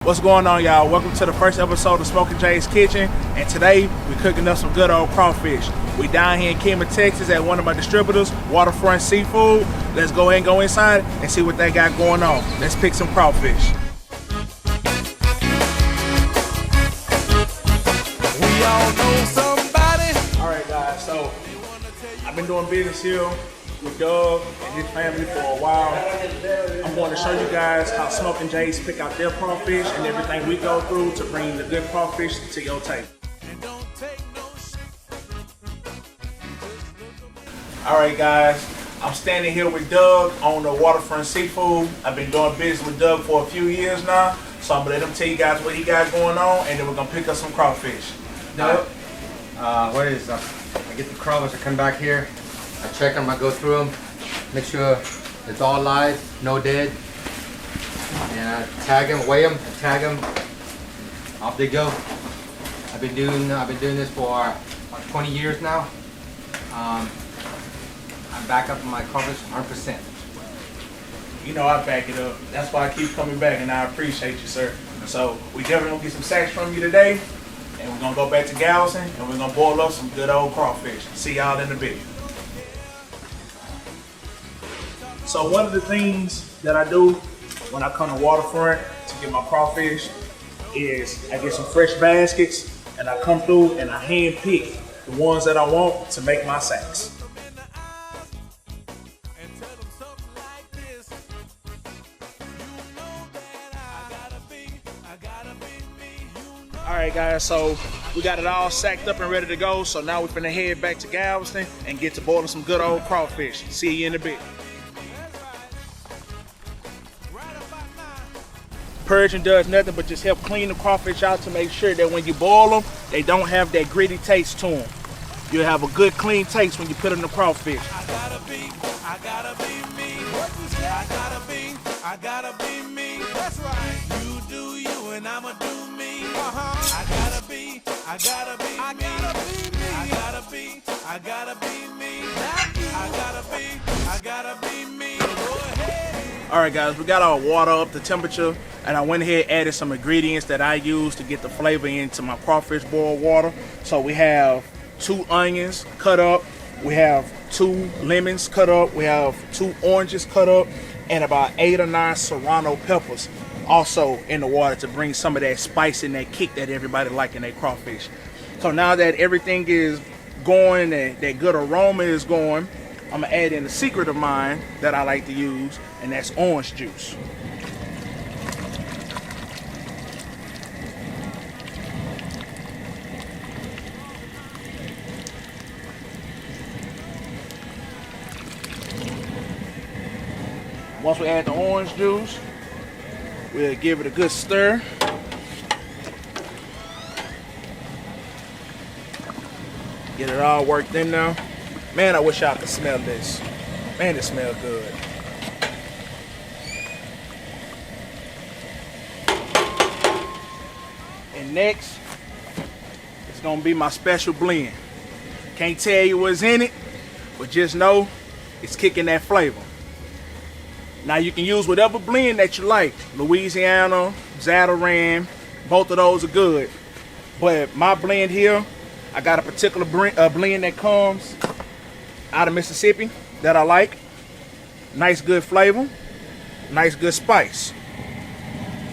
What's going on, y'all? Welcome to the first episode of Smokin J's Kitchen, and today we're cooking up some good old crawfish. We down here in Kima, Texas at one of my distributors, Waterfront Seafood. Let's go ahead and go inside and see what they got going on. Let's pick some crawfish. We all know somebody. All right, guys, so I've been doing business here with Doug and his family for a while. I'm going to show you guys how Smokin J's pick out their crawfish and everything we go through to bring the good crawfish to your table. All right, guys, I'm standing here with Doug on the Waterfront Seafood. I've been doing business with Doug for a few years now, so I'm gonna let him tell you guys what he got going on, and then we're gonna pick up some crawfish. Doug? I get the crawfish, I come back here, I check them, I go through them, make sure it's all live, no dead, and I tag them, weigh them, tag them, off they go. I've been doing this for about 20 years now. I back up my crawfish 100%. You know I back it up. That's why I keep coming back, and I appreciate you, sir. So we definitely gonna get some sacks from you today, and we're gonna go back to Galveston, and we're gonna boil up some good old crawfish. See y'all in a bit. So one of the things that I do when I come to Waterfront to get my crawfish is I get some fresh baskets, and I come through and I hand pick the ones that I want to make my sacks. All right, guys, so we got it all sacked up and ready to go. So now we're finna head back to Galveston and get to boiling some good old crawfish. See you in a bit. Purging does nothing but just help clean the crawfish out to make sure that when you boil them, they don't have that gritty taste to them. You'll have a good clean taste when you put in the crawfish. I gotta be me. I gotta be me. That's right. You do you and I'ma do me. I gotta be me. I gotta be me. I gotta be me. I gotta be me. Go ahead. All right, guys, we got our water up to temperature, and I went ahead and added some ingredients that I use to get the flavor into my crawfish boiled water. So we have 2 onions cut up, we have 2 lemons cut up, we have 2 oranges cut up, and about 8 or 9 serrano peppers also in the water to bring some of that spice and that kick that everybody like in their crawfish. So now that everything is going and that good aroma is going, I'm gonna add in a secret of mine that I like to use, and that's orange juice. Once we add the orange juice, we'll give it a good stir. Get it all worked in now. Man, I wish y'all could smell this. Man, it smells good. And next, it's gonna be my special blend. Can't tell you what's in it, but just know it's kicking that flavor. Now you can use whatever blend that you like. Louisiana, Zatarain, both of those are good. But my blend here, I got a particular blend that comes out of Mississippi that I like. Nice good flavor, nice good spice.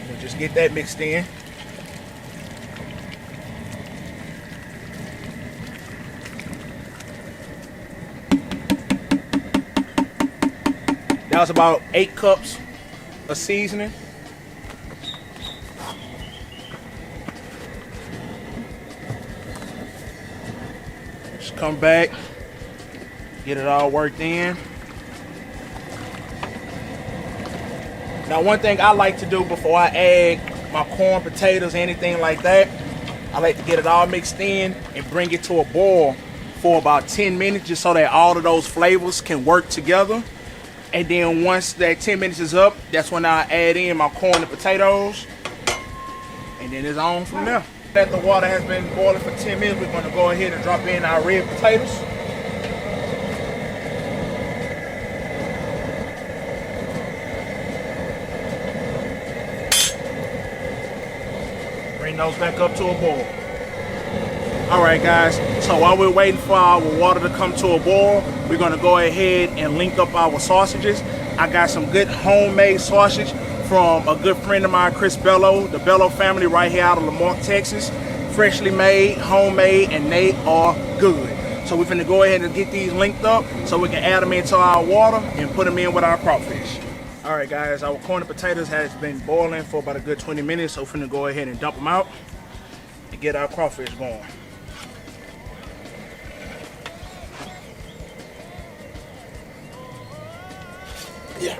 We'll just get that mixed in. That was about 8 cups of seasoning. Just come back, get it all worked in. Now, one thing I like to do before I add my corn, potatoes, anything like that, I like to get it all mixed in and bring it to a boil for about 10 minutes just so that all of those flavors can work together. And then once that 10 minutes is up, that's when I add in my corn and potatoes. And then it's on from there. That the water has been boiling for 10 minutes, we're going to go ahead and drop in our red potatoes. Bring those back up to a boil. All right, guys, so while we're waiting for our water to come to a boil, we're gonna go ahead and link up our sausages. I got some good homemade sausage from a good friend of mine, Chris Bello, the Bello family right here out of Lamont, Texas. Freshly made, homemade, and they are good. So we're finna go ahead and get these linked up so we can add them into our water and put them in with our crawfish. All right, guys, our corn and potatoes has been boiling for about a good 20 minutes, so we're finna go ahead and dump them out and get our crawfish going. Yeah.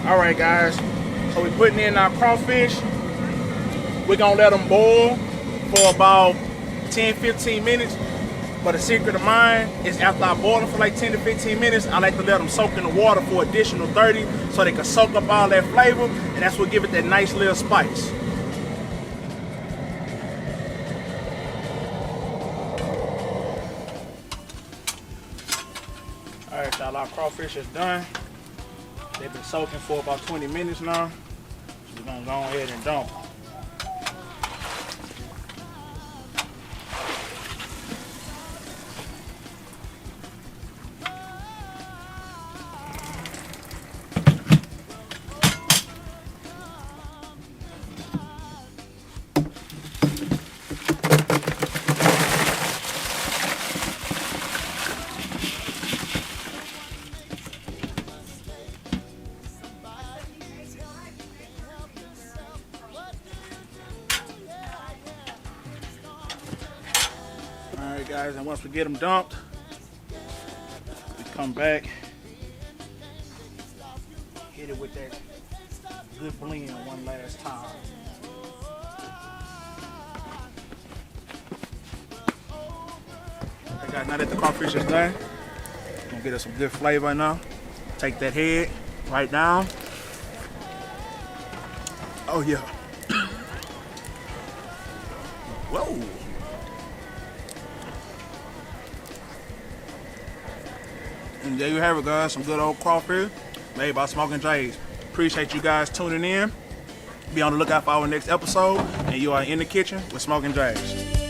All right, guys, so we're putting in our crawfish. We're gonna let them boil for about 10-15 minutes. But a secret of mine is after I boil them for like 10 to 15 minutes, I like to let them soak in the water for additional 30 so they can soak up all that flavor, and that's what give it that nice little spice. All right, y'all, our crawfish is done. They've been soaking for about 20 minutes now. So we're gonna go ahead and dump them. Alright, guys, and once we get them dumped, we come back, hit it with that good blend one last time. Okay, guys, now that the crawfish is done, we're gonna get us some good flavor now. Take that head right down. Oh yeah. Whoa. And there you have it, guys. Some good old crawfish made by Smokin J's. Appreciate you guys tuning in. Be on the lookout for our next episode. And you are in the kitchen with Smokin J's.